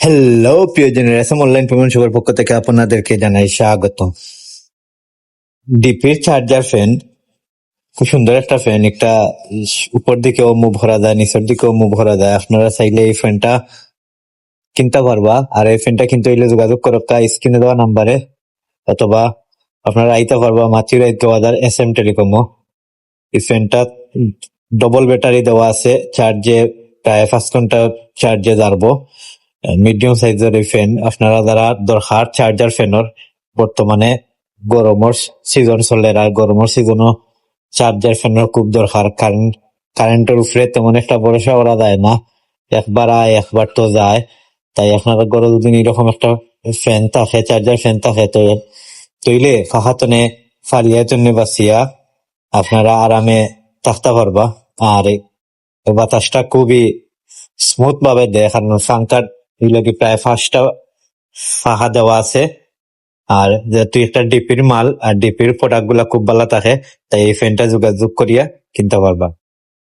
Hello প্রিয়জনের SM online payment সেবার পক্ষ থেকে আপনাদেরকে জানাই স্বাগত। ডিপির চার্জার ফ্যান, খুব সুন্দর একটা ফ্যান। একটা উপর দিকেও মুভ ভরা যায়, নিচের দিকেও মুভ ভরা যায়। আপনারা চাইলে এই ফ্যানটা কিনতে পারবা। আর এই ফ্যানটা কিনতে হইলে যোগাযোগ করবা স্ক্রিনে দেওয়া নাম্বারে, অথবা আপনারা আইতে পারবা মাতৃরাই 2000 টেলিকমও। এই ফ্যানটা ডবল ব্যাটারি দেওয়া আছে, চার্জে প্রায় 5 ঘন্টা চার্জে যাবো। মিডিয়াম সাইজের এই ফ্যান আপনারা যারা দরকার চার্জার ফ্যানের, বর্তমানে গরমের সিজন চলে, আর গরমের সিজনও চার্জার ফ্যানের খুব দরকার। কারেন্টের উপরে তেমন একটা ভরসা করা যায় না, একবার আয় একবার তো যায়। তাই আপনারা ঘরে যদি এরকম একটা ফ্যান থাকে, চার্জার ফ্যান থাকে, তো তৈলে ফাঁকাতনে ফালিয়া জন্য বাঁচিয়া আপনারা আরামে থাকতে পারবা। আর এই বাতাসটা খুবই স্মুথ ভাবে দেয়, কারণ ফাঙ্কার এগুলোকে প্রায় 5টা ফাঁকা দেওয়া আছে। আর যেহেতু একটা ডিপির মাল, আর ডিপির প্রোডাক্ট গুলা খুব ভালো থাকে, তাই এই ফ্যানটা যোগাযোগ করিয়া কিনতে পারবা।